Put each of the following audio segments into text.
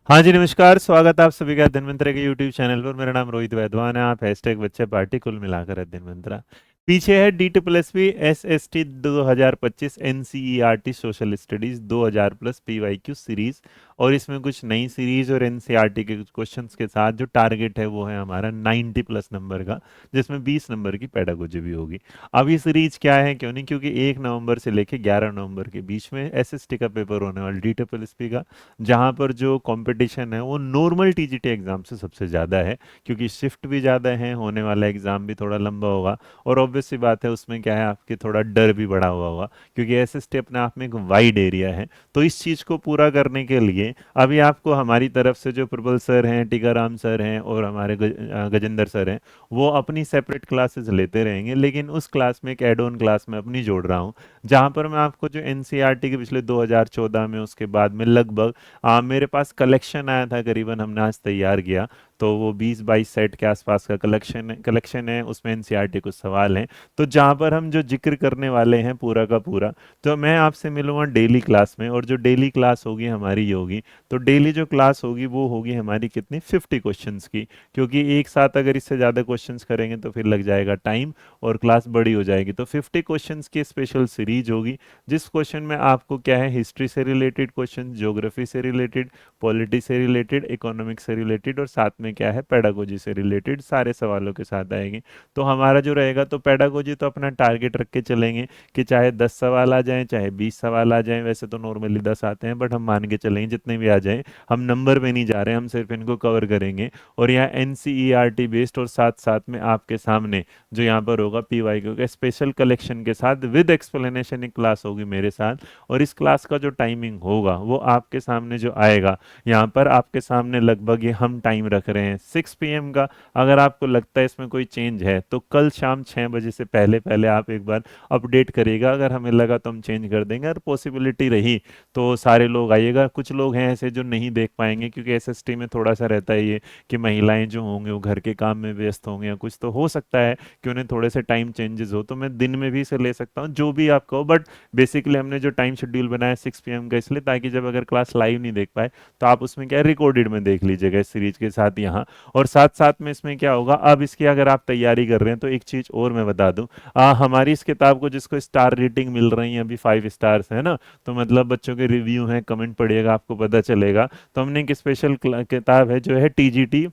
हाँ जी, नमस्कार। स्वागत है आप सभी का धन्वंतरि के यूट्यूब चैनल पर। मेरा नाम रोहित वैद्वान है। आप हैशटैग बच्चे पार्टी कुल मिलाकर है धन्वंतरा। पीछे है D triple S P S S T 2025 N C E R T social studies 2000 plus P Y Q series. और इसमें कुछ नई सीरीज और एन सी आर टी के कुछ क्वेश्चंस के साथ जो टारगेट है वो है हमारा 90 प्लस नंबर का, जिसमें 20 नंबर की पेडागोजी भी होगी। अब ये सीरीज क्या है, क्यों नहीं, क्योंकि 1 नवंबर से लेके 11 नवंबर के बीच में एस एस टी का पेपर होने वाला, डी ट्रिपल एस पी का, जहाँ पर जो कंपटीशन है वो नॉर्मल टीजीटी एग्जाम से सबसे ज़्यादा है, क्योंकि शिफ्ट भी ज़्यादा है, होने वाला एग्जाम भी थोड़ा लंबा होगा। और ऑब्वियस सी बात है, उसमें क्या है, आपके थोड़ा डर भी बढ़ा हुआ होगा, क्योंकि एसएसटी अपने आप में एक वाइड एरिया है। तो इस चीज़ को पूरा करने के लिए अभी आपको हमारी तरफ से जो प्रबल सर हैं, टीकाराम सर हैं और हमारे गजेंद्र सर हैं, वो अपनी सेपरेट क्लासेस लेते रहेंगे, लेकिन उस क्लास में एक एड ऑन क्लास में अपनी जोड़ रहा हूँ, जहाँ पर मैं आपको जो एनसीईआरटी के पिछले 2014 में, उसके बाद में लगभग मेरे पास कलेक्शन आया था, करीबन हमने आज तैयार किया, तो वो 20-22 सेट के आसपास का कलेक्शन है। उसमें एनसीईआरटी कुछ सवाल हैं, तो जहाँ पर हम जो जिक्र करने वाले हैं पूरा का पूरा, तो मैं आपसे मिलूंगा डेली क्लास में। और जो डेली क्लास होगी हमारी ये होगी, तो डेली जो क्लास होगी वो होगी हमारी कितनी, 50 क्वेश्चंस की, क्योंकि एक साथ अगर इससे ज़्यादा क्वेश्चंस करेंगे तो फिर लग जाएगा टाइम और क्लास बड़ी हो जाएगी। तो 50 क्वेश्चंस की स्पेशल सीरीज होगी, जिस क्वेश्चन में आपको क्या है, हिस्ट्री से रिलेटेड क्वेश्चन, ज्योग्राफी से रिलेटेड, पॉलिटी से रिलेटेड, इकोनॉमिक्स से रिलेटेड, और साथ में क्या है, पेडागोजी से रिलेटेड सारे सवालों के साथ आएंगे। तो हमारा जो रहेगा, तो पेडागोजी तो अपना टारगेट रख के चलेंगे कि चाहे 10 सवाल आ जाएं, चाहे 20 सवाल आ जाएं। वैसे तो नॉर्मली 10 आते हैं, बट हम मान के चलेंगे जितने भी आ जाएं, हम नंबर पे नहीं जा रहे हैं, हम सिर्फ इनको कवर करेंगे। और यहाँ N C E R T based, और साथ साथ में आपके सामने जो यहाँ पर होगा पी वाई क्यू के स्पेशल कलेक्शन के साथ विद एक्सप्लेनेशन एक क्लास होगी मेरे साथ। और इस क्लास का जो टाइमिंग होगा वो आपके सामने जो आएगा, यहाँ पर आपके सामने लगभग ये हम टाइम रख रहे हैं 6 PM का। अगर आपको लगता है इसमें कोई चेंज है तो कल शाम 6 बजे से पहले पहले आप एक बार अपडेट करिएगा। अगर हमें लगा तो हम चेंज कर देंगे, और पॉसिबिलिटी रही तो सारे लोग आइएगा। कुछ लोग हैं ऐसे जो नहीं देख पाएंगे, क्योंकि एसएसटी में थोड़ा सा रहता है ये कि महिलाएं जो होंगे वो घर के काम में व्यस्त होंगे, या कुछ तो हो सकता है कि उन्हें थोड़े से टाइम चेंजेस हो, तो मैं दिन में भी इसे ले सकता हूँ, जो भी आप कहो। बट बेसिकली हमने जो टाइम शेड्यूल बनाया 6 PM का, इसलिए ताकि जब अगर क्लास लाइव नहीं देख पाए तो आप उसमें क्या रिकॉर्डेड में देख लीजिएगा इस सीरीज के साथ यहाँ। और साथ साथ में इसमें क्या होगा, अब इसकी अगर आप तैयारी कर रहे हैं तो एक चीज़ और मैं बता दूं, हमारी इस किताब को जिसको स्टार रेटिंग मिल रही है अभी 5 स्टार्स है ना, तो मतलब बच्चों के रिव्यू हैं, कमेंट पढ़िएगा आपको पता चलेगा। तो हमने एक स्पेशल किताब है जो है टीजीटी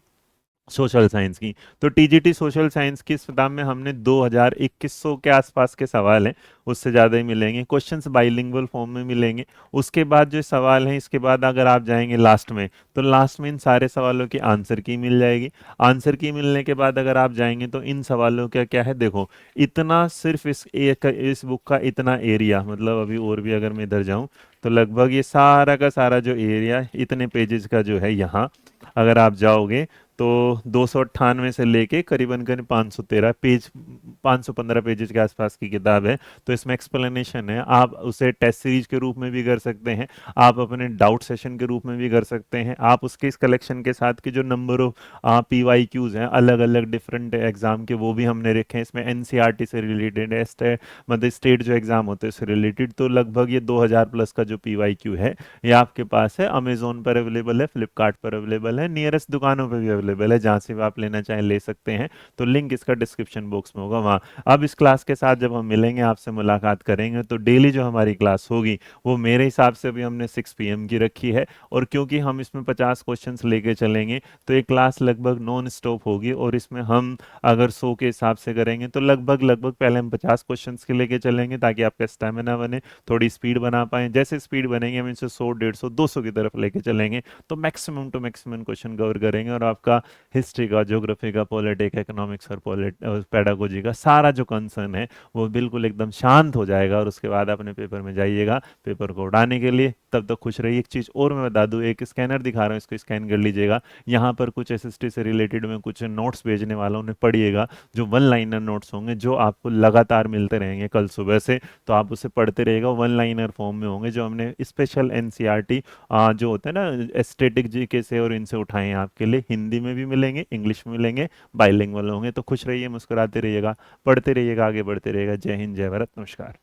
सोशल साइंस की। तो टीजीटी सोशल साइंस की इस किताब में हमने 2100 के आसपास के सवाल हैं, उससे ज़्यादा ही मिलेंगे। क्वेश्चंस बाइलिंगुअल फॉर्म में मिलेंगे। उसके बाद जो सवाल हैं, इसके बाद अगर आप जाएंगे लास्ट में, तो लास्ट में इन सारे सवालों की आंसर की मिल जाएगी। आंसर की मिलने के बाद अगर आप जाएंगे तो इन सवालों का क्या है, देखो, इतना सिर्फ इस बुक का इतना एरिया, मतलब अभी और भी अगर मैं इधर जाऊं, तो लगभग ये सारा का सारा जो एरिया इतने पेजेस का जो है, यहाँ अगर आप जाओगे तो 298 से लेके करीबन करीब 513 पेज, 515 पेजेस के आसपास की किताब है। तो इसमें एक्सप्लेनेशन है, आप उसे टेस्ट सीरीज के रूप में भी कर सकते हैं, आप अपने डाउट सेशन के रूप में भी कर सकते हैं, आप उसके इस कलेक्शन के साथ के जो number of P Y Qs हैं अलग अलग डिफरेंट एग्जाम के, वो भी हमने रखे हैं। इसमें एनसीईआरटी से रिलेटेड है, मतलब स्टेट जो एग्जाम होते हैं उससे रिलेटेड। तो लगभग ये 2000 प्लस का जो पी वाई क्यू है, ये आपके पास है, अमेजोन पर अवेलेबल है, फ्लिपकार्ट पर अवेलेबल है, नियरेस्ट दुकानों पर भी अवेलेबल है, जहाँ से भी आप लेना चाहें ले सकते हैं। तो लिंक इसका डिस्क्रिप्शन बॉक्स में होगा वहाँ। अब इस क्लास के साथ जब हम मिलेंगे, आपसे मुलाकात करेंगे, तो डेली जो हमारी क्लास होगी वो मेरे हिसाब से भी हमने 6 PM की रखी है। और क्योंकि हम इसमें 50 क्वेश्चंस लेके चलेंगे, तो ये क्लास लगभग नॉन स्टॉप होगी। और इसमें हम अगर 100 के हिसाब से करेंगे तो लगभग लगभग पहले हम 50 क्वेश्चंस के लेके चलेंगे, ताकि आपका स्टेमिना बने, थोड़ी स्पीड बना पाए। जैसे स्पीड बनेंगे हम इनसे 100, 150, 200 की तरफ लेके चलेंगे, तो maximum to maximum question cover करेंगे। और आपका हिस्ट्री का, ज्योग्राफी का, पॉलिटिक, इकोनॉमिक्स और पेडागोजी का सारा जो कंसर्न है वो बिल्कुल एकदम शांत हो जाएगा। और उसके बाद अपने पेपर में जाइएगा पेपर को उड़ाने के लिए। तब तक खुश रहिए। एक चीज़ और मैं बता दूं, एक स्कैनर दिखा रहा हूँ, इसको स्कैन कर लीजिएगा। यहाँ पर कुछ एसएसटी से रिलेटेड में कुछ नोट्स भेजने वाला, उन्हें पढ़िएगा, जो वन लाइनर नोट्स होंगे, जो आपको लगातार मिलते रहेंगे कल सुबह से। तो आप उसे पढ़ते रहिएगा, वन लाइनर फॉर्म में होंगे, जो हमने स्पेशल एनसीईआरटी जो होते हैं ना स्टैटिक जीके से और इनसे उठाए हैं आपके लिए। हिंदी में भी मिलेंगे, इंग्लिश में मिलेंगे, बाइलिंगुअल होंगे। तो खुश रहिए, मुस्कुराते रहिएगा, पढ़ते रहिएगा, आगे बढ़ते रहिएगा। जय हिंद, जय भारत, नमस्कार।